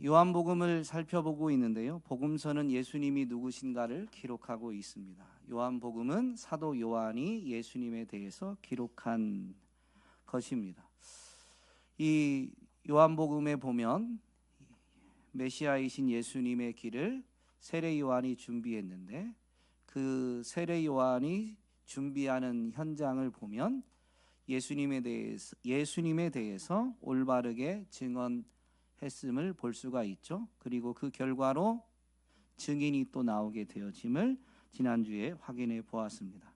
요한복음을 살펴보고 있는데요. 복음서는 예수님이 누구신가를 기록하고 있습니다. 요한복음은 사도 요한이 예수님에 대해서 기록한 것입니다. 이 요한복음에 보면 메시아이신 예수님의 길을 세례 요한이 준비했는데, 그 세례 요한이 준비하는 현장을 보면 예수님에 대해서 올바르게 증언했음을 볼 수가 있죠. 그리고 그 결과로 증인이 또 나오게 되어짐을 지난주에 확인해 보았습니다.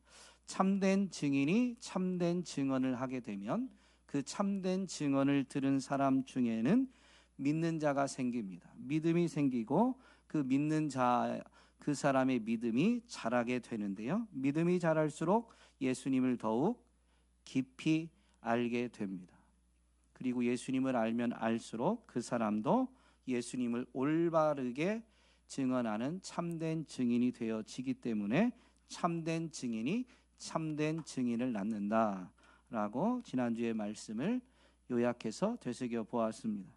참된 증인이 참된 증언을 하게 되면 그 참된 증언을 들은 사람 중에는 믿는 자가 생깁니다. 믿음이 생기고 그 믿는 자, 그 사람의 믿음이 자라게 되는데요. 믿음이 자랄수록 예수님을 더욱 깊이 알게 됩니다. 그리고 예수님을 알면 알수록 그 사람도 예수님을 올바르게 증언하는 참된 증인이 되어지기 때문에 참된 증인이 참된 증인을 낳는다라고 지난주의 말씀을 요약해서 되새겨 보았습니다.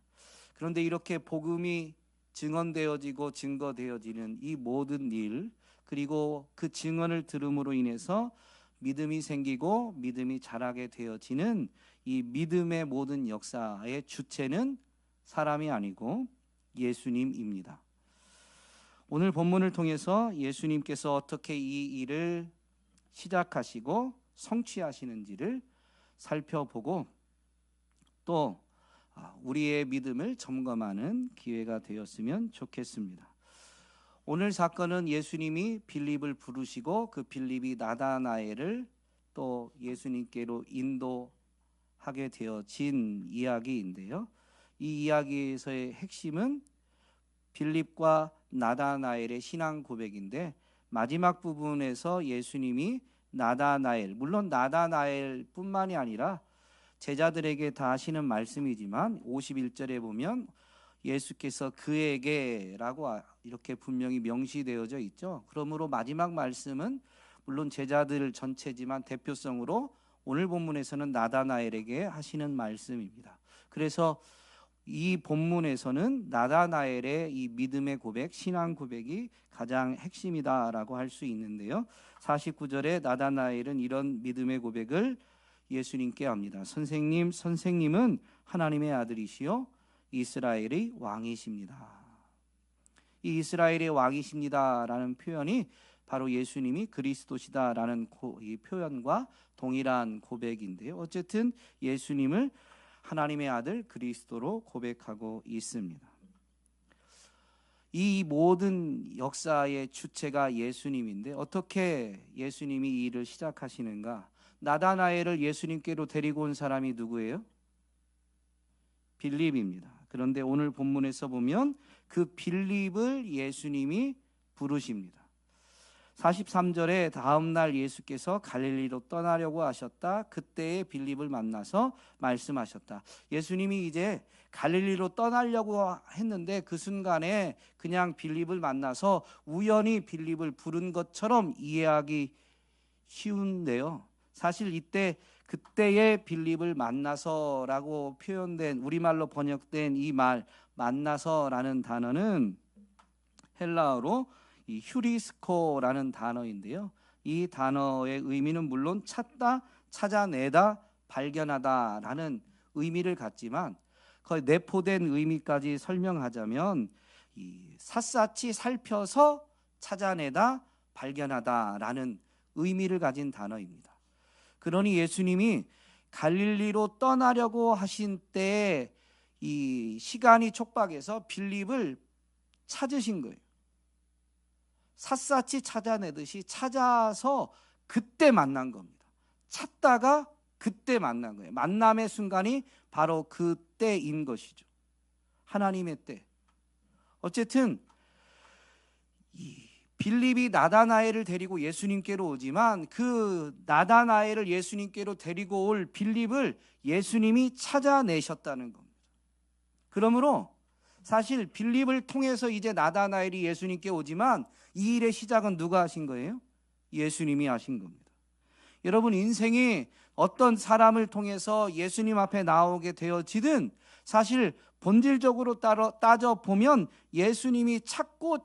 그런데 이렇게 복음이 증언되어지고 증거되어지는 이 모든 일, 그리고 그 증언을 들음으로 인해서 믿음이 생기고 믿음이 자라게 되어지는 이 믿음의 모든 역사의 주체는 사람이 아니고 예수님입니다. 오늘 본문을 통해서 예수님께서 어떻게 이 일을 시작하시고 성취하시는지를 살펴보고 또 우리의 믿음을 점검하는 기회가 되었으면 좋겠습니다. 오늘 사건은 예수님이 빌립을 부르시고 그 빌립이 나다나엘을 또 예수님께로 인도하게 되어진 이야기인데요. 이 이야기에서의 핵심은 빌립과 나다나엘의 신앙 고백인데, 마지막 부분에서 예수님이 나다나엘, 물론 나다나엘뿐만이 아니라 제자들에게 다 하시는 말씀이지만 51절에 보면 예수께서 그에게라고 이렇게 분명히 명시되어져 있죠. 그러므로 마지막 말씀은 물론 제자들 전체지만 대표성으로 오늘 본문에서는 나다나엘에게 하시는 말씀입니다. 그래서 이 본문에서는 나다나엘의 이 믿음의 고백, 신앙 고백이 가장 핵심이다라고 할 수 있는데요. 49절에 나다나엘은 이런 믿음의 고백을 예수님께 합니다. 선생님은 하나님의 아들이시요 이스라엘의 왕이십니다. 이 이스라엘의 왕이십니다라는 표현이 바로 예수님이 그리스도시다라는 이 표현과 동일한 고백인데요. 어쨌든 예수님을 하나님의 아들 그리스도로 고백하고 있습니다. 이 모든 역사의 주체가 예수님인데 어떻게 예수님이 이 일을 시작하시는가? 나다나엘을 예수님께로 데리고 온 사람이 누구예요? 빌립입니다. 그런데 오늘 본문에서 보면 그 빌립을 예수님이 부르십니다. 43절에 다음 날 예수께서 갈릴리로 떠나려고 하셨다. 그때에 빌립을 만나서 말씀하셨다. 예수님이 이제 갈릴리로 떠나려고 했는데 그 순간에 그냥 빌립을 만나서 우연히 빌립을 부른 것처럼 이해하기 쉬운데요. 사실 그때의 빌립을 만나서라고 표현된, 우리말로 번역된 이 말 만나서라는 단어는 헬라어로 이 휴리스코라는 단어인데요. 이 단어의 의미는 물론 찾다, 찾아내다, 발견하다라는 의미를 갖지만 거의 내포된 의미까지 설명하자면 이 샅샅이 살펴서 찾아내다, 발견하다라는 의미를 가진 단어입니다. 그러니 예수님이 갈릴리로 떠나려고 하신 때에 이 시간이 촉박해서 빌립을 찾으신 거예요. 샅샅이 찾아내듯이 찾아서 그때 만난 겁니다. 찾다가 그때 만난 거예요. 만남의 순간이 바로 그때인 것이죠. 하나님의 때. 어쨌든 이 빌립이 나다나엘을 데리고 예수님께로 오지만 그 나다나엘을 예수님께로 데리고 올 빌립을 예수님이 찾아내셨다는 겁니다. 그러므로 사실 빌립을 통해서 이제 나다나엘이 예수님께 오지만 이 일의 시작은 누가 하신 거예요? 예수님이 하신 겁니다. 여러분, 인생이 어떤 사람을 통해서 예수님 앞에 나오게 되어지든 사실 본질적으로 따져보면 예수님이 찾고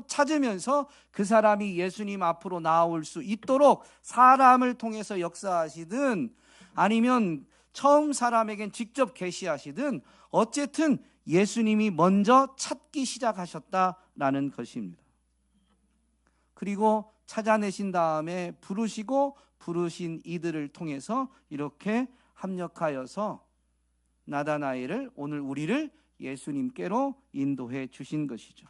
찾으면서 그 사람이 예수님 앞으로 나올 수 있도록 사람을 통해서 역사하시든 아니면 처음 사람에겐 직접 계시하시든 어쨌든 예수님이 먼저 찾기 시작하셨다라는 것입니다. 그리고 찾아내신 다음에 부르신 이들을 통해서 이렇게 합력하여서 나다나엘을, 오늘 우리를 예수님께로 인도해 주신 것이죠.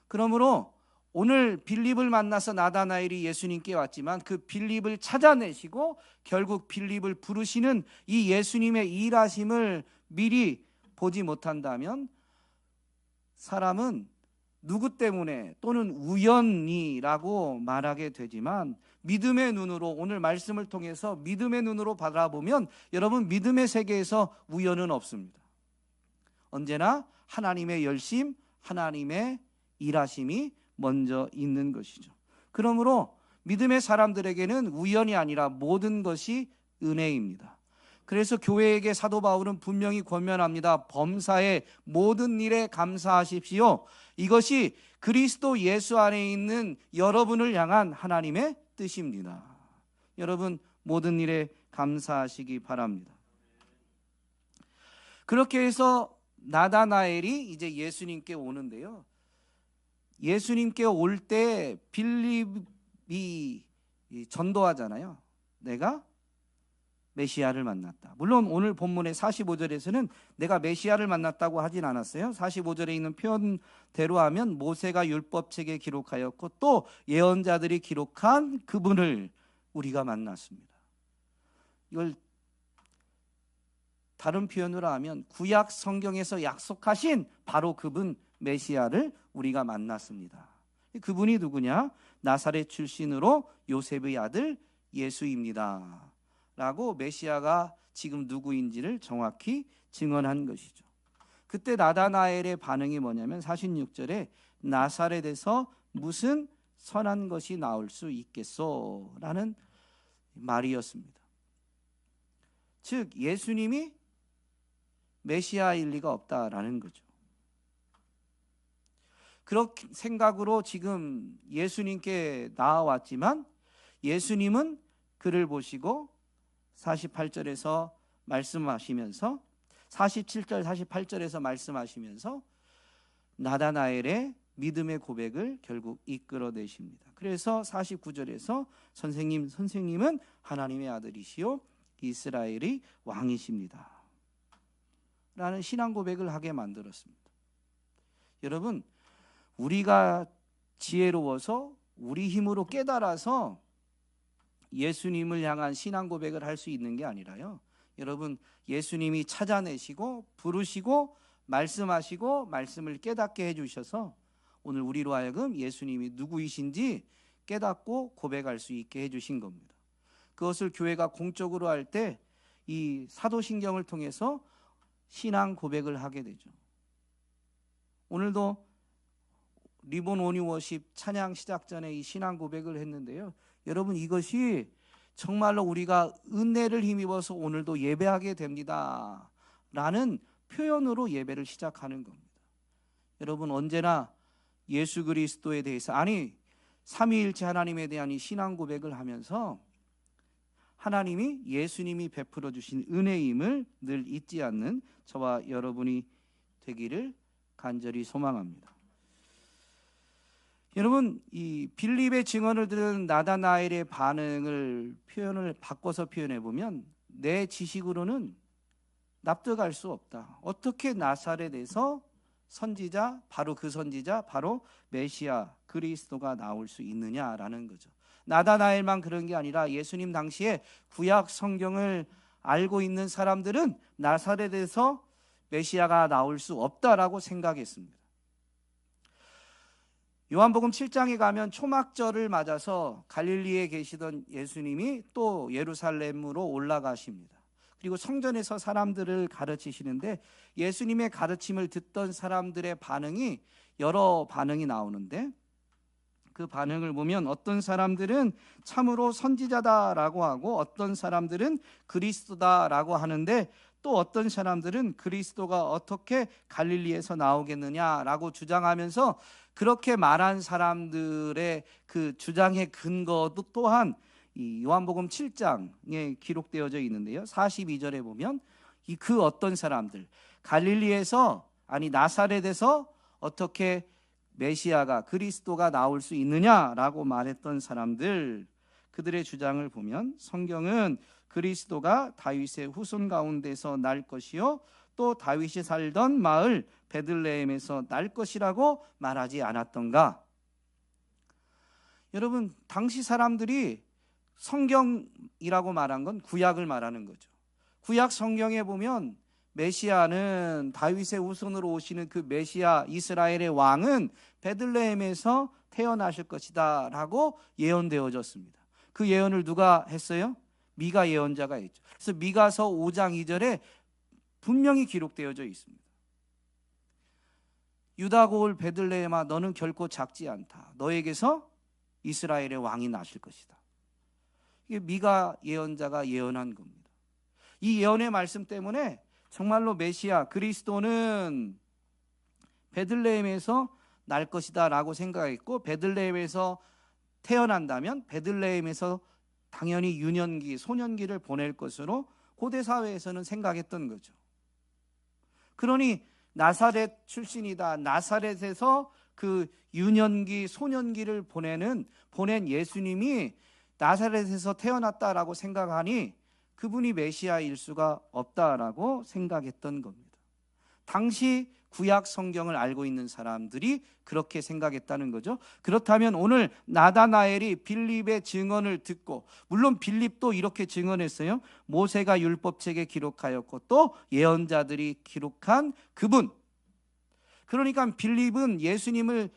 그러므로 오늘 빌립을 만나서 나다나엘이 예수님께 왔지만 그 빌립을 찾아내시고 결국 빌립을 부르시는 이 예수님의 일하심을 미리 보지 못한다면 사람은 누구 때문에 또는 우연이라고 말하게 되지만, 믿음의 눈으로, 오늘 말씀을 통해서 믿음의 눈으로 바라보면 여러분, 믿음의 세계에서 우연은 없습니다. 언제나 하나님의 열심, 하나님의 일하심이 먼저 있는 것이죠. 그러므로 믿음의 사람들에게는 우연이 아니라 모든 것이 은혜입니다. 그래서 교회에게 사도 바울은 분명히 권면합니다. 범사의 모든 일에 감사하십시오. 이것이 그리스도 예수 안에 있는 여러분을 향한 하나님의 뜻입니다. 여러분, 모든 일에 감사하시기 바랍니다. 그렇게 해서 나다나엘이 이제 예수님께 오는데요, 예수님께 올 때 빌립이 전도하잖아요. 내가 메시아를 만났다. 물론 오늘 본문의 45절에서는 내가 메시아를 만났다고 하진 않았어요. 45절에 있는 표현대로 하면 모세가 율법책에 기록하였고 또 예언자들이 기록한 그분을 우리가 만났습니다. 이걸 다른 표현으로 하면 구약 성경에서 약속하신 바로 그분 메시아를 우리가 만났습니다. 그분이 누구냐? 나사렛 출신으로 요셉의 아들 예수입니다 라고 메시아가 지금 누구인지를 정확히 증언한 것이죠. 그때 나다나엘의 반응이 뭐냐면 46절에 나사렛에서 무슨 선한 것이 나올 수 있겠소? 라는 말이었습니다. 즉 예수님이 메시아일 리가 없다라는 거죠. 그렇게 생각으로 지금 예수님께 나아왔지만 예수님은 그를 보시고 48절에서 말씀하시면서 47절 48절에서 말씀하시면서 나다나엘의 믿음의 고백을 결국 이끌어내십니다. 그래서 49절에서 선생님은 하나님의 아들이시요 이스라엘의 왕이십니다 라는 신앙 고백을 하게 만들었습니다. 여러분, 우리가 지혜로워서 우리 힘으로 깨달아서 예수님을 향한 신앙 고백을 할 수 있는 게 아니라요, 여러분, 예수님이 찾아내시고 부르시고 말씀하시고 말씀을 깨닫게 해주셔서 오늘 우리로 하여금 예수님이 누구이신지 깨닫고 고백할 수 있게 해주신 겁니다. 그것을 교회가 공적으로 할 때 이 사도신경을 통해서 신앙 고백을 하게 되죠. 오늘도 리본 오니 워십 찬양 시작 전에 이 신앙 고백을 했는데요, 여러분, 이것이 정말로 우리가 은혜를 힘입어서 오늘도 예배하게 됩니다 라는 표현으로 예배를 시작하는 겁니다. 여러분, 언제나 예수 그리스도에 대해서, 아니 삼위일체 하나님에 대한 이 신앙 고백을 하면서 하나님이, 예수님이 베풀어 주신 은혜임을 늘 잊지 않는 저와 여러분이 되기를 간절히 소망합니다. 여러분, 이 빌립의 증언을 들은 나다나엘의 표현을 바꿔서 표현해 보면 내 지식으로는 납득할 수 없다. 어떻게 나사렛에서 선지자, 바로 그 선지자, 바로 메시아 그리스도가 나올 수 있느냐라는 거죠. 나다나엘만 그런 게 아니라 예수님 당시에 구약 성경을 알고 있는 사람들은 나사렛에서 메시아가 나올 수 없다라고 생각했습니다. 요한복음 7장에 가면 초막절을 맞아서 갈릴리에 계시던 예수님이 또 예루살렘으로 올라가십니다. 그리고 성전에서 사람들을 가르치시는데 예수님의 가르침을 듣던 사람들의 반응이 여러 반응이 나오는데 그 반응을 보면 어떤 사람들은 참으로 선지자다라고 하고 어떤 사람들은 그리스도다라고 하는데 또 어떤 사람들은 그리스도가 어떻게 갈릴리에서 나오겠느냐라고 주장하면서 그렇게 말한 사람들의 그 주장의 근거도 또한 이 요한복음 7장에 기록되어져 있는데요. 42절에 보면 그 어떤 사람들 갈릴리에서 아니 나사렛에서 어떻게 메시아가 그리스도가 나올 수 있느냐라고 말했던 사람들 그들의 주장을 보면 성경은 그리스도가 다윗의 후손 가운데서 날 것이요 또 다윗이 살던 마을 베들레헴에서 날 것이라고 말하지 않았던가? 여러분 당시 사람들이 성경이라고 말한 건 구약을 말하는 거죠. 구약 성경에 보면 메시아는 다윗의 후손으로 오시는 그 메시아 이스라엘의 왕은 베들레헴에서 태어나실 것이다 라고 예언되어졌습니다. 그 예언을 누가 했어요? 미가 예언자가 했죠. 그래서 미가서 5장 2절에 분명히 기록되어져 있습니다. 유다 고을 베들레헴아 너는 결코 작지 않다. 너에게서 이스라엘의 왕이 나실 것이다. 이게 미가 예언자가 예언한 겁니다. 이 예언의 말씀 때문에 정말로 메시아 그리스도는 베들레헴에서 날 것이다 라고 생각했고 베들레헴에서 태어난다면 베들레헴에서 당연히 유년기, 소년기를 보낼 것으로 고대 사회에서는 생각했던 거죠. 그러니 나사렛 출신이다. 나사렛에서 그 유년기, 소년기를 보낸 예수님이 나사렛에서 태어났다라고 생각하니 그분이 메시아일 수가 없다라고 생각했던 겁니다. 당시 구약 성경을 알고 있는 사람들이 그렇게 생각했다는 거죠. 그렇다면 오늘 나다나엘이 빌립의 증언을 듣고, 물론 빌립도 이렇게 증언했어요. 모세가 율법책에 기록하였고 또 예언자들이 기록한 그분. 그러니까 빌립은 예수님의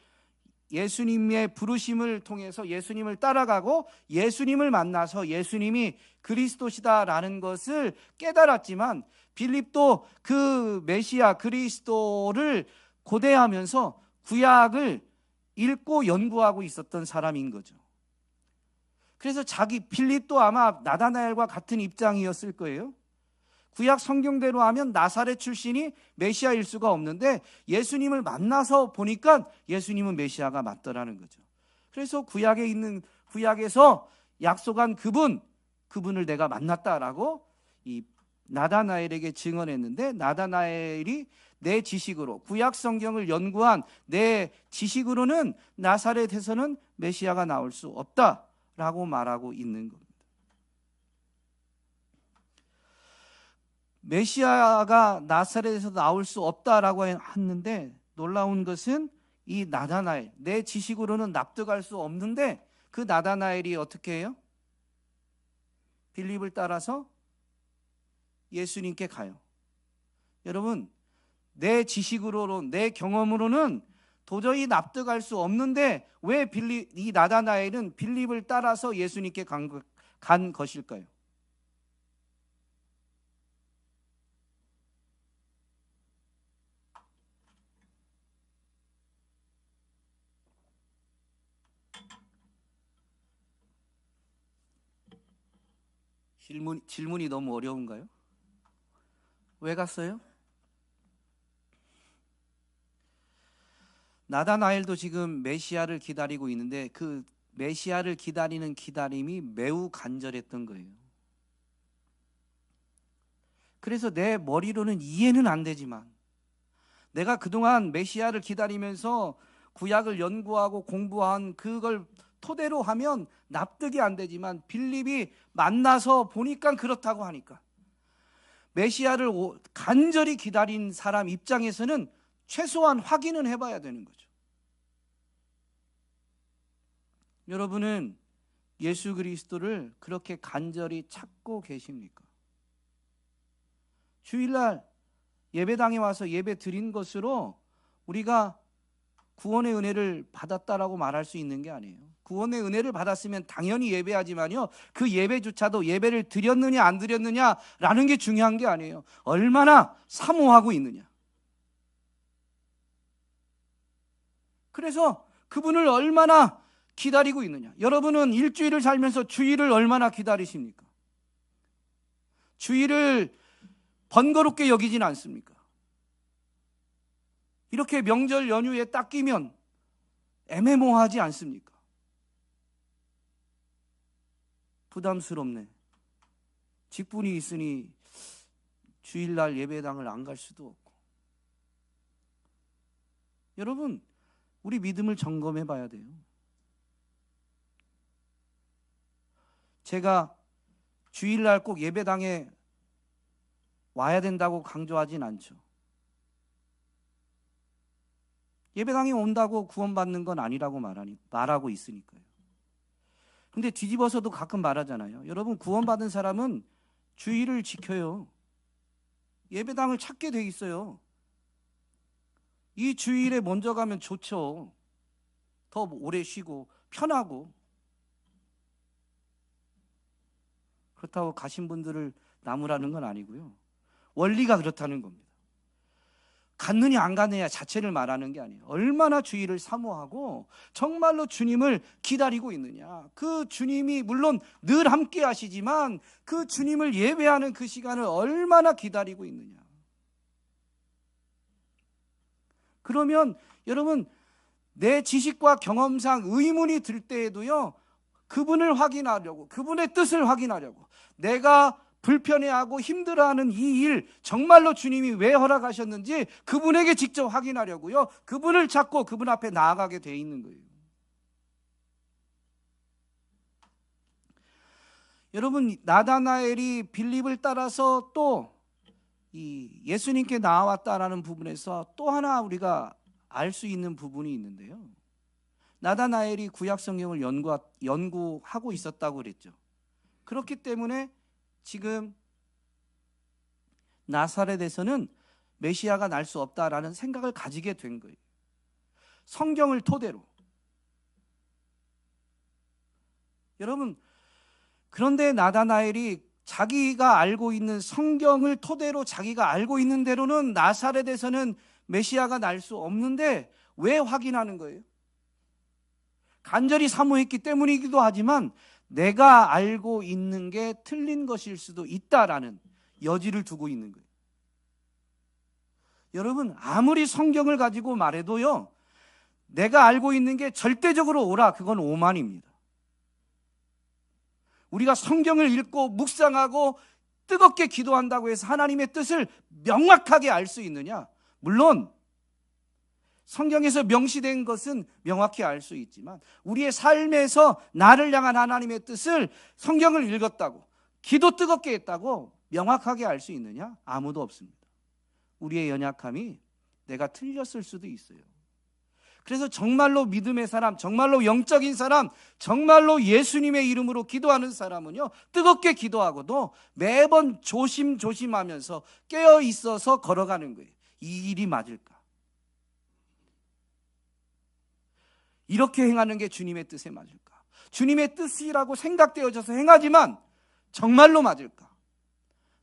부르심을 통해서 예수님을 따라가고 예수님을 만나서 예수님이 그리스도시다라는 것을 깨달았지만 빌립도 그 메시아 그리스도를 고대하면서 구약을 읽고 연구하고 있었던 사람인 거죠. 그래서 빌립도 아마 나다나엘과 같은 입장이었을 거예요. 구약 성경대로 하면 나사렛 출신이 메시아일 수가 없는데 예수님을 만나서 보니까 예수님은 메시아가 맞더라는 거죠. 그래서 구약에서 약속한 그분을 내가 만났다라고 이 나다나엘에게 증언했는데 나다나엘이 내 지식으로 구약 성경을 연구한 내 지식으로는 나사렛에서는 메시아가 나올 수 없다라고 말하고 있는 겁니다. 메시아가 나사렛에서 나올 수 없다라고 했는데 놀라운 것은 이 나다나엘, 내 지식으로는 납득할 수 없는데 그 나다나엘이 어떻게 해요? 빌립을 따라서 예수님께 가요. 여러분, 내 지식으로는, 내 경험으로는 도저히 납득할 수 없는데 왜 이 나다나엘은 빌립을 따라서 예수님께 간 것일까요? 질문이 너무 어려운가요? 왜 갔어요? 나다나엘도 지금 메시아를 기다리고 있는데 그 메시아를 기다리는 기다림이 매우 간절했던 거예요. 그래서 내 머리로는 이해는 안 되지만 내가 그동안 메시아를 기다리면서 구약을 연구하고 공부한 그걸 토대로 하면 납득이 안 되지만 빌립이 만나서 보니까 그렇다고 하니까 메시아를 간절히 기다린 사람 입장에서는 최소한 확인은 해봐야 되는 거죠. 여러분은 예수 그리스도를 그렇게 간절히 찾고 계십니까? 주일날 예배당에 와서 예배 드린 것으로 우리가 구원의 은혜를 받았다라고 말할 수 있는 게 아니에요. 구원의 은혜를 받았으면 당연히 예배하지만요, 그 예배조차도 예배를 드렸느냐 안 드렸느냐라는 게 중요한 게 아니에요. 얼마나 사모하고 있느냐. 그래서 그분을 얼마나 기다리고 있느냐? 여러분은 일주일을 살면서 주일을 얼마나 기다리십니까? 주일을 번거롭게 여기진 않습니까? 이렇게 명절 연휴에 딱 끼면 애매모호하지 않습니까? 부담스럽네. 직분이 있으니 주일날 예배당을 안 갈 수도 없고. 여러분, 우리 믿음을 점검해 봐야 돼요. 제가 주일날 꼭 예배당에 와야 된다고 강조하진 않죠. 예배당에 온다고 구원받는 건 아니라고 말하고 있으니까요. 근데 뒤집어서도 가끔 말하잖아요. 여러분, 구원받은 사람은 주일을 지켜요. 예배당을 찾게 돼 있어요. 이 주일에 먼저 가면 좋죠. 더 오래 쉬고 편하고. 그렇다고 가신 분들을 나무라는 건 아니고요. 원리가 그렇다는 겁니다. 갔느냐 안 갔느냐 자체를 말하는 게 아니에요. 얼마나 주일을 사모하고 정말로 주님을 기다리고 있느냐. 그 주님이 물론 늘 함께 하시지만 그 주님을 예배하는 그 시간을 얼마나 기다리고 있느냐. 그러면 여러분, 내 지식과 경험상 의문이 들 때에도요, 그분을 확인하려고, 그분의 뜻을 확인하려고, 내가 불편해하고 힘들어하는 이 일 정말로 주님이 왜 허락하셨는지 그분에게 직접 확인하려고요, 그분을 찾고 그분 앞에 나아가게 돼 있는 거예요. 여러분, 나다나엘이 빌립을 따라서 또 이 예수님께 나왔다라는 부분에서 또 하나 우리가 알 수 있는 부분이 있는데요, 나다나엘이 구약 성경을 연구하고 있었다고 그랬죠. 그렇기 때문에 지금 나사렛에서는 메시아가 날 수 없다라는 생각을 가지게 된 거예요. 성경을 토대로. 여러분, 그런데 나다나엘이 자기가 알고 있는 성경을 토대로 자기가 알고 있는 대로는 나사렛에서는 메시아가 날 수 없는데 왜 확인하는 거예요? 간절히 사모했기 때문이기도 하지만 내가 알고 있는 게 틀린 것일 수도 있다라는 여지를 두고 있는 거예요. 여러분, 아무리 성경을 가지고 말해도요, 내가 알고 있는 게 절대적으로 옳아, 그건 오만입니다. 우리가 성경을 읽고 묵상하고 뜨겁게 기도한다고 해서 하나님의 뜻을 명확하게 알 수 있느냐? 물론 성경에서 명시된 것은 명확히 알 수 있지만 우리의 삶에서 나를 향한 하나님의 뜻을 성경을 읽었다고, 기도 뜨겁게 했다고 명확하게 알 수 있느냐? 아무도 없습니다. 우리의 연약함이 내가 틀렸을 수도 있어요. 그래서 정말로 믿음의 사람, 정말로 영적인 사람, 정말로 예수님의 이름으로 기도하는 사람은요, 뜨겁게 기도하고도 매번 조심조심하면서 깨어 있어서 걸어가는 거예요. 이 일이 맞을까? 이렇게 행하는 게 주님의 뜻에 맞을까? 주님의 뜻이라고 생각되어져서 행하지만 정말로 맞을까?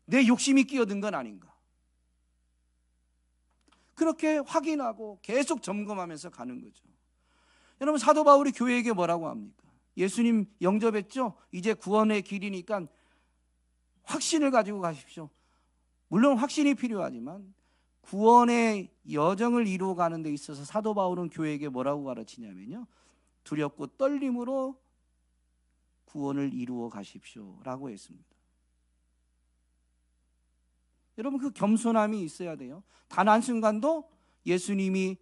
내 욕심이 끼어든 건 아닌가? 그렇게 확인하고 계속 점검하면서 가는 거죠. 여러분, 사도 바울이 교회에게 뭐라고 합니까? 예수님 영접했죠? 이제 구원의 길이니까 확신을 가지고 가십시오. 물론 확신이 필요하지만 구원의 여정을 이루어가는 데 있어서 사도 바울은 교회에게 뭐라고 가르치냐면요, 두렵고 떨림으로 구원을 이루어 가십시오 라고 했습니다. 여러분, 그 겸손함이 있어야 돼요. 단 한순간도 예수님이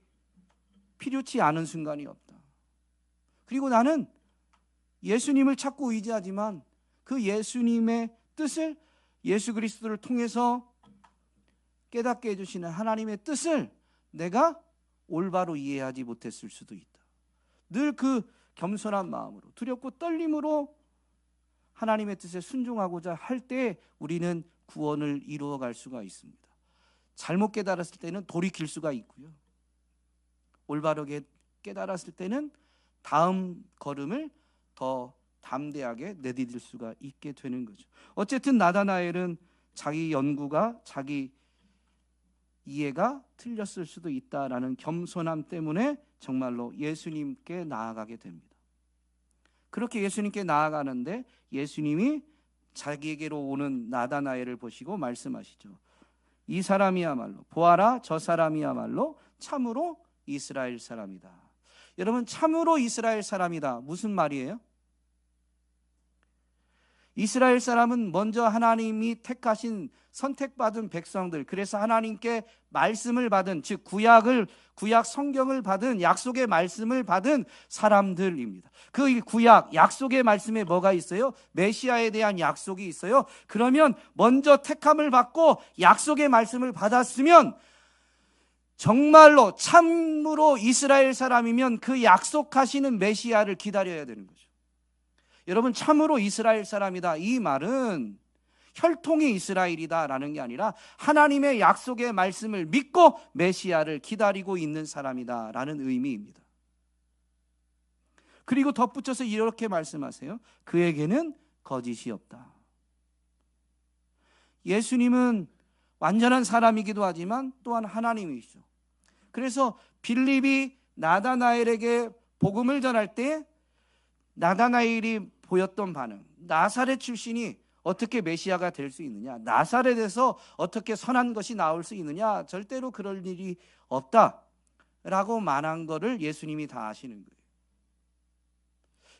필요치 않은 순간이 없다. 그리고 나는 예수님을 찾고 의지하지만 그 예수님의 뜻을, 예수 그리스도를 통해서 깨닫게 해주시는 하나님의 뜻을 내가 올바로 이해하지 못했을 수도 있다. 늘 그 겸손한 마음으로, 두렵고 떨림으로 하나님의 뜻에 순종하고자 할 때 우리는 구원을 이루어갈 수가 있습니다. 잘못 깨달았을 때는 돌이킬 수가 있고요, 올바르게 깨달았을 때는 다음 걸음을 더 담대하게 내디딜 수가 있게 되는 거죠. 어쨌든 나다나엘은 자기 연구가, 자기 이해가 틀렸을 수도 있다라는 겸손함 때문에 정말로 예수님께 나아가게 됩니다. 그렇게 예수님께 나아가는데 예수님이 자기에게로 오는 나다나엘을 보시고 말씀하시죠. 이 사람이야말로, 보아라, 저 사람이야말로 참으로 이스라엘 사람이다. 여러분, 참으로 이스라엘 사람이다, 무슨 말이에요? 이스라엘 사람은 먼저 하나님이 택하신 선택받은 백성들, 그래서 하나님께 말씀을 받은, 즉 구약 성경을 받은, 약속의 말씀을 받은 사람들입니다. 그 구약 약속의 말씀에 뭐가 있어요? 메시아에 대한 약속이 있어요. 그러면 먼저 택함을 받고 약속의 말씀을 받았으면 정말로 참으로 이스라엘 사람이면 그 약속하시는 메시아를 기다려야 되는 거죠. 여러분, 참으로 이스라엘 사람이다, 이 말은 혈통이 이스라엘이다라는 게 아니라 하나님의 약속의 말씀을 믿고 메시아를 기다리고 있는 사람이다라는 의미입니다. 그리고 덧붙여서 이렇게 말씀하세요. 그에게는 거짓이 없다. 예수님은 완전한 사람이기도 하지만 또한 하나님이시죠. 그래서 빌립이 나다나엘에게 복음을 전할 때 나다나엘이 보였던 반응, 나사렛 출신이 어떻게 메시아가 될 수 있느냐, 나사렛에서 어떻게 선한 것이 나올 수 있느냐, 절대로 그럴 일이 없다라고 말한 것을 예수님이 다 아시는 거예요.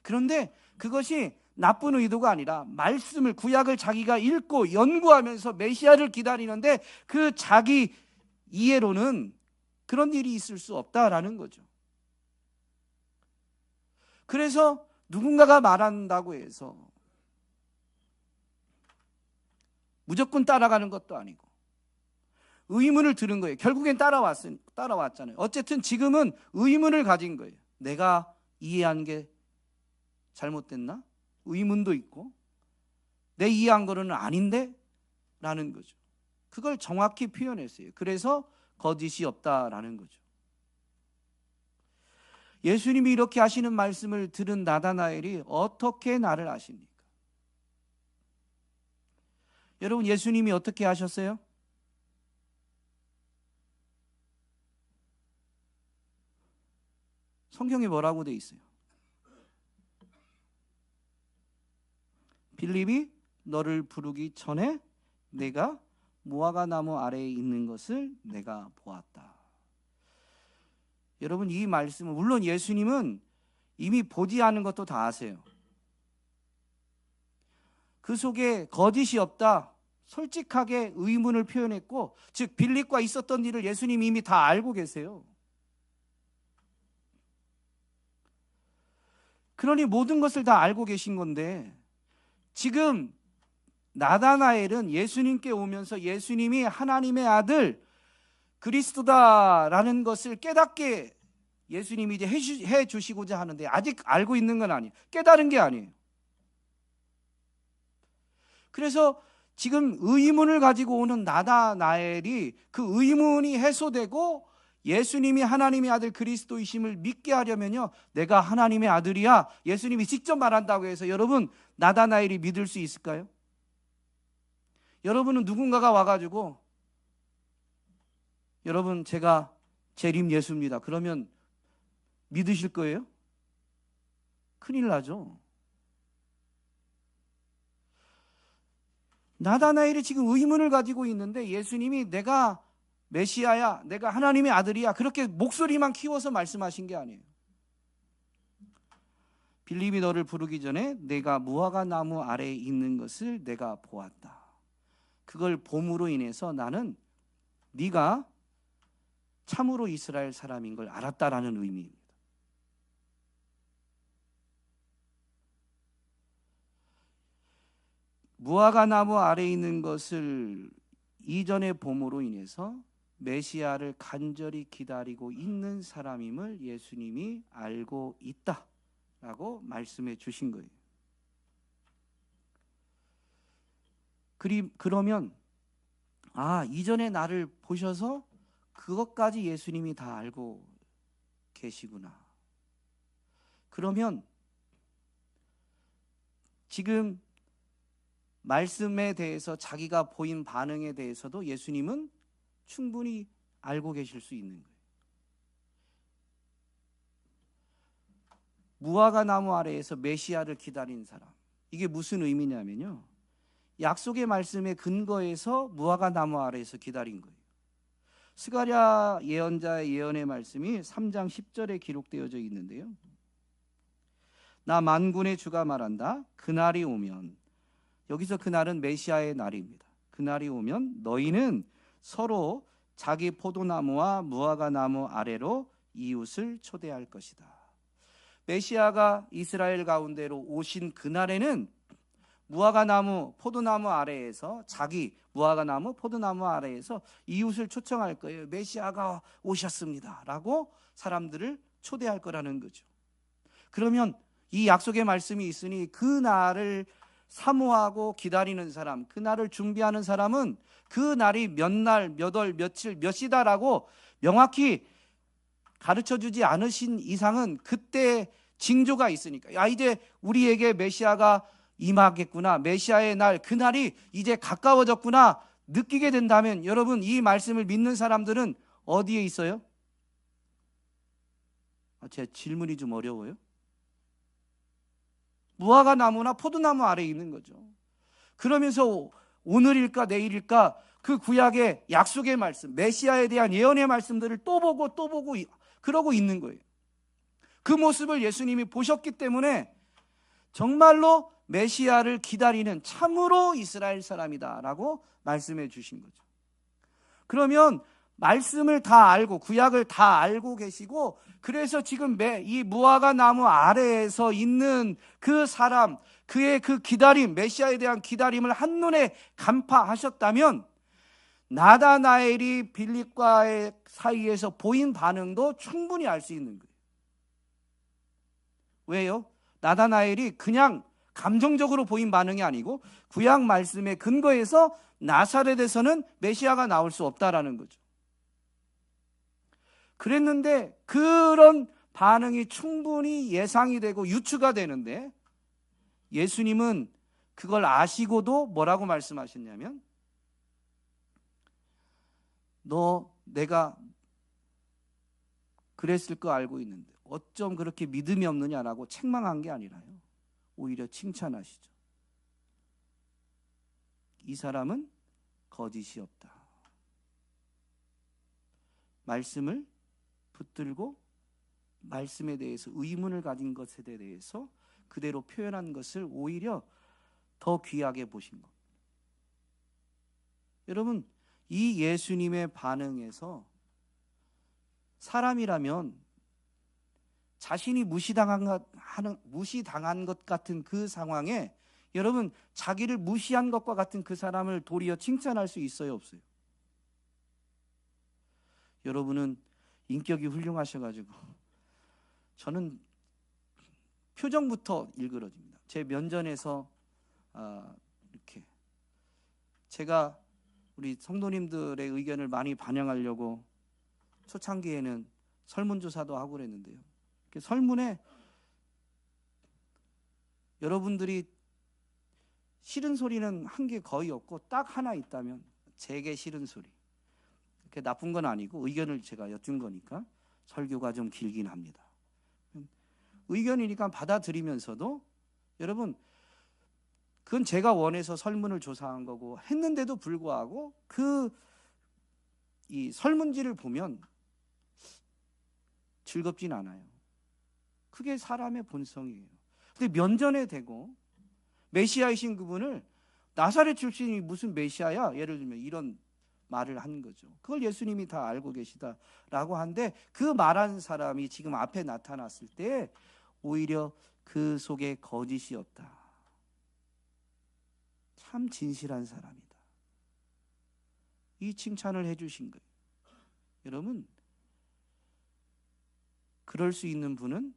그런데 그것이 나쁜 의도가 아니라 말씀을, 구약을 자기가 읽고 연구하면서 메시아를 기다리는데 그 자기 이해로는 그런 일이 있을 수 없다라는 거죠. 그래서 누군가가 말한다고 해서 무조건 따라가는 것도 아니고 의문을 들은 거예요. 결국엔 따라왔잖아요. 어쨌든 지금은 의문을 가진 거예요. 내가 이해한 게 잘못됐나? 의문도 있고 내 이해한 거는 아닌데? 라는 거죠. 그걸 정확히 표현했어요. 그래서 거짓이 없다라는 거죠. 예수님이 이렇게 하시는 말씀을 들은 나다나엘이 어떻게 나를 아십니까? 여러분, 예수님이 어떻게 하셨어요? 성경에 뭐라고 돼 있어요? 빌립이 너를 부르기 전에 내가 무화과 나무 아래에 있는 것을 내가 보았다. 여러분, 이 말씀은, 물론 예수님은 이미 보지 않은 것도 다 아세요. 그 속에 거짓이 없다, 솔직하게 의문을 표현했고, 즉 빌립과 있었던 일을 예수님이 이미 다 알고 계세요. 그러니 모든 것을 다 알고 계신 건데, 지금 나다나엘은 예수님께 오면서 예수님이 하나님의 아들 그리스도다라는 것을 깨닫게 예수님이 이제 해 주시고자 하는데, 아직 알고 있는 건 아니에요. 깨달은 게 아니에요. 그래서 지금 의문을 가지고 오는 나다나엘이 그 의문이 해소되고 예수님이 하나님의 아들 그리스도이심을 믿게 하려면요, 내가 하나님의 아들이야, 예수님이 직접 말한다고 해서 여러분, 나다나엘이 믿을 수 있을까요? 여러분은 누군가가 와가지고 여러분, 제가 재림 예수입니다, 그러면 믿으실 거예요? 큰일 나죠. 나다나엘이 지금 의문을 가지고 있는데 예수님이 내가 메시아야, 내가 하나님의 아들이야, 그렇게 목소리만 키워서 말씀하신 게 아니에요. 빌립이 너를 부르기 전에 내가 무화과 나무 아래에 있는 것을 내가 보았다. 그걸 봄으로 인해서 나는 네가 참으로 이스라엘 사람인 걸 알았다라는 의미입니다. 무화과 나무 아래에 있는 것을 이전의 봄으로 인해서 메시아를 간절히 기다리고 있는 사람임을 예수님이 알고 있다라고 말씀해 주신 거예요. 그러면 이전에 나를 보셔서 그것까지 예수님이 다 알고 계시구나. 그러면 지금 말씀에 대해서 자기가 보인 반응에 대해서도 예수님은 충분히 알고 계실 수 있는 거예요. 무화과 나무 아래에서 메시아를 기다린 사람. 이게 무슨 의미냐면요, 약속의 말씀에 근거해서 무화과 나무 아래에서 기다린 거예요. 스가랴 예언자의 예언의 말씀이 3장 10절에 기록되어져 있는데요, 나 만군의 주가 말한다. 그날이 오면, 여기서 그날은 메시아의 날입니다. 그날이 오면 너희는 서로 자기 포도나무와 무화과 나무 아래로 이웃을 초대할 것이다. 메시아가 이스라엘 가운데로 오신 그날에는 무화과 나무, 포도나무 아래에서, 자기 무화과 나무, 포도나무 아래에서 이웃을 초청할 거예요. 메시아가 오셨습니다 라고 사람들을 초대할 거라는 거죠. 그러면 이 약속의 말씀이 있으니 그 날을 사모하고 기다리는 사람, 그 날을 준비하는 사람은 그 날이 몇 날, 몇 월, 며칠, 몇 시다라고 명확히 가르쳐주지 않으신 이상은 그때 징조가 있으니까, 야, 이제 우리에게 메시아가 임하겠구나, 메시아의 날, 그 날이 이제 가까워졌구나 느끼게 된다면, 여러분, 이 말씀을 믿는 사람들은 어디에 있어요? 제 질문이 좀 어려워요. 무화과 나무나 포도나무 아래에 있는 거죠. 그러면서 오늘일까 내일일까 그 구약의 약속의 말씀, 메시아에 대한 예언의 말씀들을 또 보고 그러고 있는 거예요. 그 모습을 예수님이 보셨기 때문에 정말로 메시아를 기다리는 참으로 이스라엘 사람이다라고 말씀해 주신 거죠. 그러면 말씀을 다 알고, 구약을 다 알고 계시고, 그래서 지금 이 무화과 나무 아래에서 있는 그 사람, 그의 그 기다림, 메시아에 대한 기다림을 한눈에 간파하셨다면, 나다나엘이 빌립과의 사이에서 보인 반응도 충분히 알 수 있는 거예요. 왜요? 나다나엘이 그냥 감정적으로 보인 반응이 아니고 구약 말씀에 근거해서 나사렛에서는 메시아가 나올 수 없다라는 거죠. 그랬는데 그런 반응이 충분히 예상이 되고 유추가 되는데, 예수님은 그걸 아시고도 뭐라고 말씀하셨냐면, 내가 그랬을 거 알고 있는데 어쩜 그렇게 믿음이 없느냐라고 책망한 게 아니라요, 오히려 칭찬하시죠. 이 사람은 거짓이 없다. 말씀을 붙들고 말씀에 대해서 의문을 가진 것에 대해서 그대로 표현한 것을 오히려 더 귀하게 보신 것. 여러분, 이 예수님의 반응에서 사람이라면 자신이 무시당한 것 같은 그 상황에, 여러분, 자기를 무시한 것과 같은 그 사람을 도리어 칭찬할 수 있어요, 없어요? 여러분은 인격이 훌륭하셔가지고 저는 표정부터 일그러집니다. 제 면전에서 이렇게 제가 우리 성도님들의 의견을 많이 반영하려고 초창기에는 설문조사도 하고 그랬는데요, 설문에 여러분들이 싫은 소리는 한 게 거의 없고 딱 하나 있다면 제게 싫은 소리. 그게 나쁜 건 아니고 의견을 제가 여쭌 거니까 설교가 좀 길긴 합니다. 의견이니까 받아들이면서도, 여러분, 그건 제가 원해서 설문을 조사한 거고 했는데도 불구하고 이 설문지를 보면 즐겁진 않아요. 그게 사람의 본성이에요. 근데 면전에 대고 메시아이신 그분을 나사렛 출신이 무슨 메시아야? 예를 들면 이런 말을 한 거죠. 그걸 예수님이 다 알고 계시다라고 하는데, 그 말한 사람이 지금 앞에 나타났을 때 오히려 그 속에 거짓이 없다. 참 진실한 사람이다. 이 칭찬을 해주신 거예요. 여러분, 그럴 수 있는 분은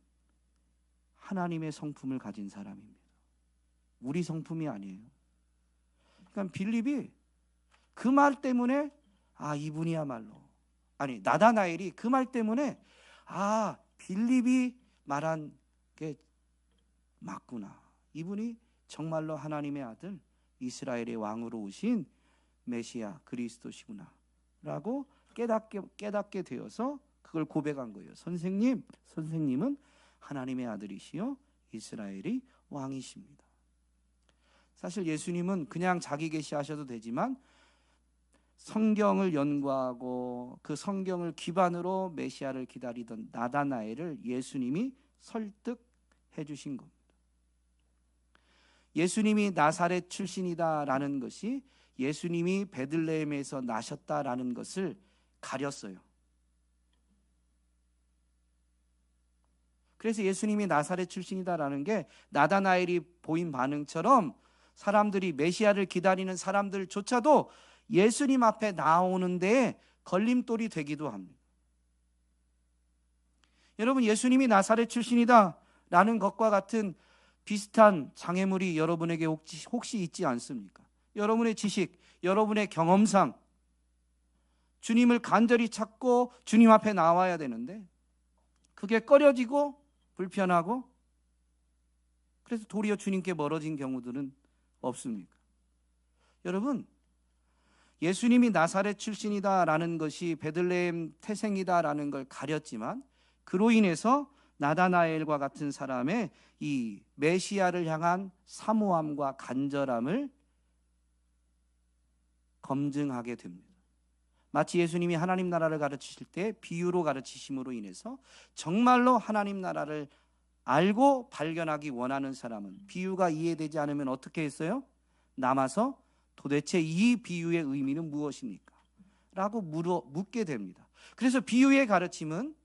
하나님의 성품을 가진 사람입니다. 우리 성품이 아니에요. 그러니까 빌립이 그 말 때문에 이분이야말로, 나다나엘이 그 말 때문에 빌립이 말한 게 맞구나, 이분이 정말로 하나님의 아들, 이스라엘의 왕으로 오신 메시아 그리스도시구나 라고 깨닫게 되어서 그걸 고백한 거예요. 선생님은 하나님의 아들이시요 이스라엘의 왕이십니다. 사실 예수님은 그냥 자기 계시하셔도 되지만 성경을 연구하고 그 성경을 기반으로 메시아를 기다리던 나다나엘을 예수님이 설득해 주신 겁니다. 예수님이 나사렛 출신이다라는 것이 예수님이 베들레헴에서 나셨다라는 것을 가렸어요. 그래서 예수님이 나사렛 출신이다라는 게 나다나엘이 보인 반응처럼 사람들이 메시아를 기다리는 사람들조차도 예수님 앞에 나오는 데에 걸림돌이 되기도 합니다. 여러분, 예수님이 나사렛 출신이다라는 것과 같은 비슷한 장애물이 여러분에게 혹시 있지 않습니까? 여러분의 지식, 여러분의 경험상 주님을 간절히 찾고 주님 앞에 나와야 되는데 그게 꺼려지고 불편하고 그래서 도리어 주님께 멀어진 경우들은 없습니까? 여러분, 예수님이 나사렛 출신이다라는 것이 베들레헴 태생이다라는 걸 가렸지만 그로 인해서 나다나엘과 같은 사람의 이 메시아를 향한 사모함과 간절함을 검증하게 됩니다. 마치 예수님이 하나님 나라를 가르치실 때 비유로 가르치심으로 인해서 정말로 하나님 나라를 알고 발견하기 원하는 사람은 비유가 이해되지 않으면 어떻게 했어요? 남아서 도대체 이 비유의 의미는 무엇입니까? 라고 묻게 됩니다. 그래서 비유의 가르침은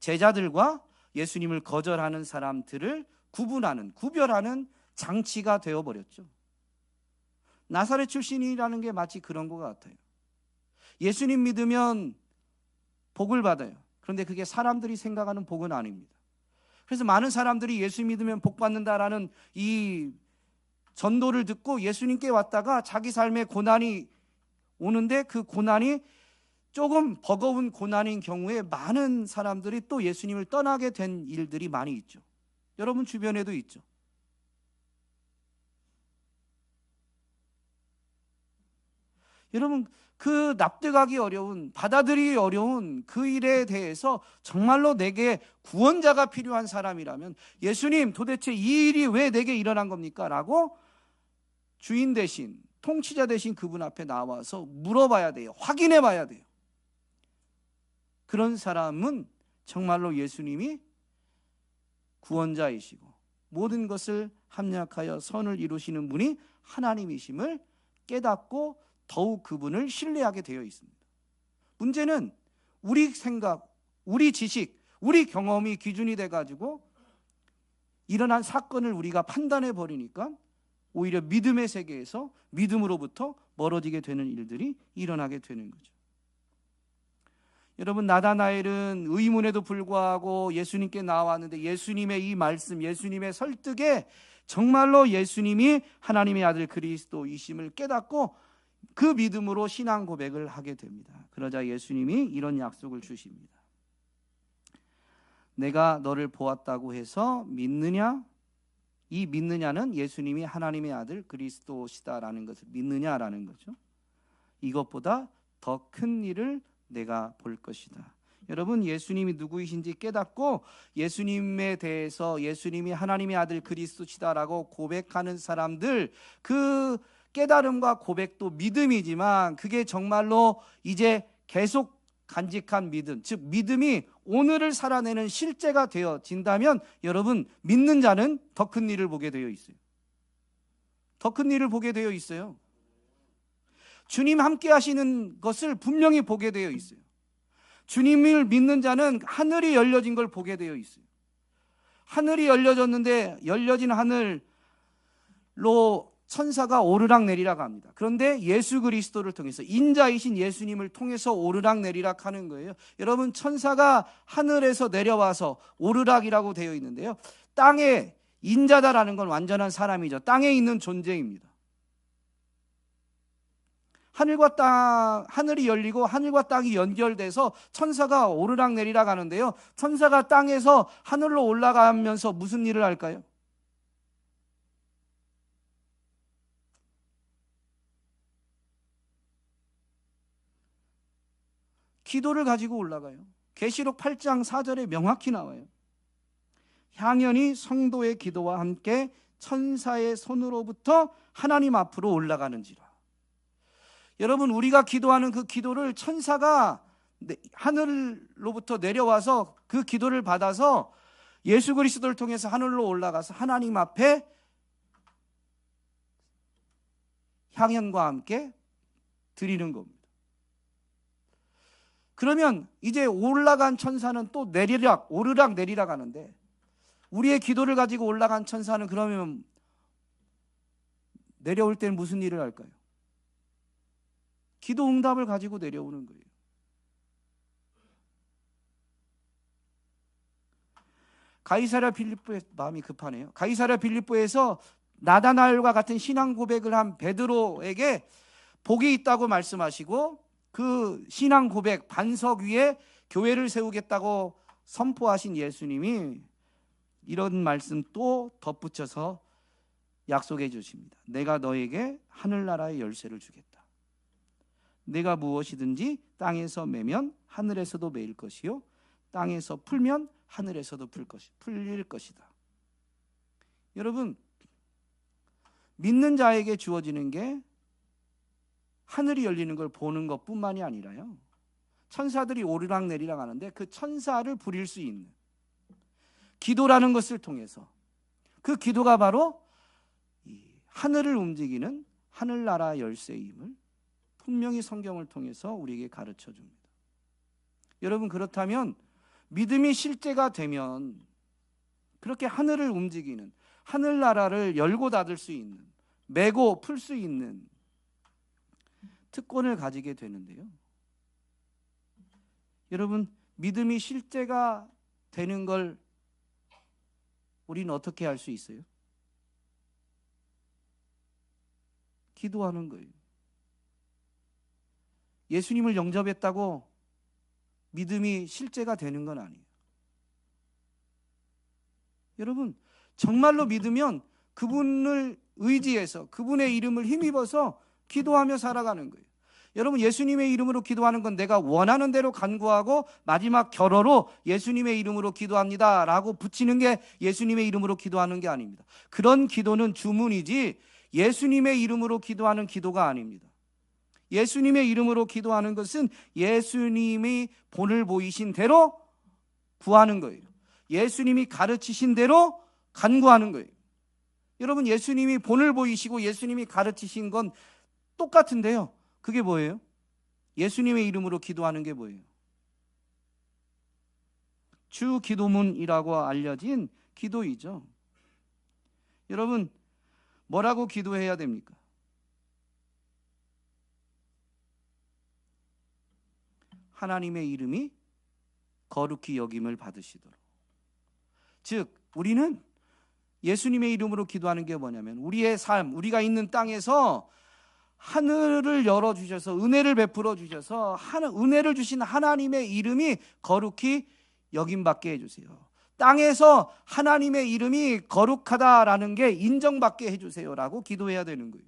제자들과 예수님을 거절하는 사람들을 구별하는 장치가 되어버렸죠. 나사렛 출신이라는 게 마치 그런 것 같아요. 예수님 믿으면 복을 받아요. 그런데 그게 사람들이 생각하는 복은 아닙니다. 그래서 많은 사람들이 예수 믿으면 복 받는다라는 이 전도를 듣고 예수님께 왔다가 자기 삶에 고난이 오는데 그 고난이 조금 버거운 고난인 경우에 많은 사람들이 또 예수님을 떠나게 된 일들이 많이 있죠. 여러분 주변에도 있죠. 여러분, 그 납득하기 어려운, 받아들이기 어려운 그 일에 대해서 정말로 내게 구원자가 필요한 사람이라면 예수님, 도대체 이 일이 왜 내게 일어난 겁니까? 라고 주인 대신, 통치자 대신 그분 앞에 나와서 물어봐야 돼요. 확인해 봐야 돼요. 그런 사람은 정말로 예수님이 구원자이시고 모든 것을 합력하여 선을 이루시는 분이 하나님이심을 깨닫고 더욱 그분을 신뢰하게 되어 있습니다. 문제는 우리 생각, 우리 지식, 우리 경험이 기준이 돼가지고 일어난 사건을 우리가 판단해 버리니까 오히려 믿음의 세계에서 믿음으로부터 멀어지게 되는 일들이 일어나게 되는 거죠. 여러분, 나다나엘은 의문에도 불구하고 예수님께 나왔는데 예수님의 이 말씀, 예수님의 설득에 정말로 예수님이 하나님의 아들 그리스도이심을 깨닫고 그 믿음으로 신앙 고백을 하게 됩니다. 그러자 예수님이 이런 약속을 주십니다. 내가 너를 보았다고 해서 믿느냐? 이 믿느냐는 예수님이 하나님의 아들 그리스도시다라는 것을 믿느냐라는 거죠. 이것보다 더 큰 일을 내가 볼 것이다. 여러분, 예수님이 누구이신지 깨닫고 예수님에 대해서 예수님이 하나님의 아들 그리스도시다라고 고백하는 사람들, 그 깨달음과 고백도 믿음이지만 그게 정말로 이제 계속 간직한 믿음, 즉 믿음이 오늘을 살아내는 실제가 되어진다면 여러분, 믿는 자는 더 큰 일을 보게 되어 있어요. 더 큰 일을 보게 되어 있어요. 주님 함께 하시는 것을 분명히 보게 되어 있어요. 주님을 믿는 자는 하늘이 열려진 걸 보게 되어 있어요. 하늘이 열려졌는데 열려진 하늘로 천사가 오르락 내리락 합니다. 그런데 예수 그리스도를 통해서 인자이신 예수님을 통해서 오르락 내리락 하는 거예요. 여러분, 천사가 하늘에서 내려와서 오르락이라고 되어 있는데요, 땅에 인자다라는 건 완전한 사람이죠. 땅에 있는 존재입니다. 하늘과 땅, 하늘이 열리고 하늘과 땅이 연결돼서 천사가 오르락 내리락 하는데요, 천사가 땅에서 하늘로 올라가면서 무슨 일을 할까요? 기도를 가지고 올라가요. 계시록 8장 4절에 명확히 나와요. 향연이 성도의 기도와 함께 천사의 손으로부터 하나님 앞으로 올라가는지라. 여러분, 우리가 기도하는 그 기도를 천사가 하늘로부터 내려와서 그 기도를 받아서 예수 그리스도를 통해서 하늘로 올라가서 하나님 앞에 향연과 함께 드리는 겁니다. 그러면 이제 올라간 천사는 또 오르락 내리락 하는데, 우리의 기도를 가지고 올라간 천사는 그러면 내려올 때는 무슨 일을 할까요? 기도 응답을 가지고 내려오는 거예요. 가이사랴 빌립보에 마음이 급하네요. 가이사랴 빌립보에서 나다나엘과 같은 신앙 고백을 한 베드로에게 복이 있다고 말씀하시고, 그 신앙 고백 반석 위에 교회를 세우겠다고 선포하신 예수님이 이런 말씀 또 덧붙여서 약속해 주십니다. 내가 너에게 하늘나라의 열쇠를 주겠다. 내가 무엇이든지 땅에서 매면 하늘에서도 매일 것이요, 땅에서 풀면 하늘에서도 풀릴 것이다. 여러분, 믿는 자에게 주어지는 게 하늘이 열리는 걸 보는 것뿐만이 아니라요, 천사들이 오르락 내리락 하는데 그 천사를 부릴 수 있는 기도라는 것을 통해서, 그 기도가 바로 이 하늘을 움직이는 하늘나라 열쇠임을 분명히 성경을 통해서 우리에게 가르쳐 줍니다. 여러분, 그렇다면 믿음이 실제가 되면 그렇게 하늘을 움직이는, 하늘나라를 열고 닫을 수 있는, 매고 풀 수 있는 특권을 가지게 되는데요. 여러분, 믿음이 실제가 되는 걸 우리는 어떻게 할 수 있어요? 기도하는 거예요. 예수님을 영접했다고 믿음이 실제가 되는 건 아니에요. 여러분, 정말로 믿으면 그분을 의지해서 그분의 이름을 힘입어서 기도하며 살아가는 거예요. 여러분, 예수님의 이름으로 기도하는 건 내가 원하는 대로 간구하고 마지막 결어로 예수님의 이름으로 기도합니다 라고 붙이는 게 예수님의 이름으로 기도하는 게 아닙니다. 그런 기도는 주문이지 예수님의 이름으로 기도하는 기도가 아닙니다. 예수님의 이름으로 기도하는 것은 예수님이 본을 보이신 대로 구하는 거예요. 예수님이 가르치신 대로 간구하는 거예요. 여러분, 예수님이 본을 보이시고 예수님이 가르치신 건 똑같은데요, 그게 뭐예요? 예수님의 이름으로 기도하는 게 뭐예요? 주 기도문이라고 알려진 기도이죠. 여러분, 뭐라고 기도해야 됩니까? 하나님의 이름이 거룩히 여김을 받으시도록. 즉, 우리는 예수님의 이름으로 기도하는 게 뭐냐면, 우리의 삶, 우리가 있는 땅에서 하늘을 열어주셔서 은혜를 베풀어 주셔서 은혜를 주신 하나님의 이름이 거룩히 여김받게 해주세요. 땅에서 하나님의 이름이 거룩하다라는 게 인정받게 해주세요 라고 기도해야 되는 거예요.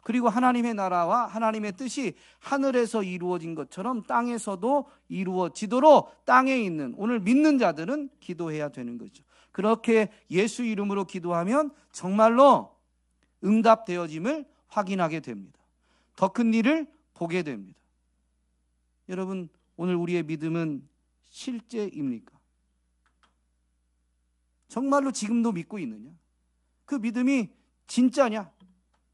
그리고 하나님의 나라와 하나님의 뜻이 하늘에서 이루어진 것처럼 땅에서도 이루어지도록 땅에 있는 오늘 믿는 자들은 기도해야 되는 거죠. 그렇게 예수 이름으로 기도하면 정말로 응답되어짐을 확인하게 됩니다. 더 큰 일을 보게 됩니다. 여러분, 오늘 우리의 믿음은 실제입니까? 정말로 지금도 믿고 있느냐? 그 믿음이 진짜냐?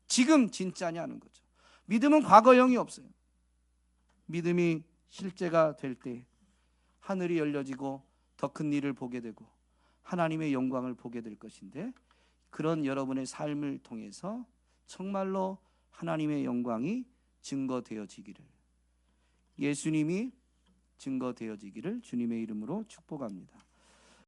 지금 진짜냐는 거죠. 믿음은 과거형이 없어요. 믿음이 실제가 될 때 하늘이 열려지고 더 큰 일을 보게 되고 하나님의 영광을 보게 될 것인데, 그런 여러분의 삶을 통해서 정말로 하나님의 영광이 증거되어지기를, 예수님이 증거되어지기를 주님의 이름으로 축복합니다.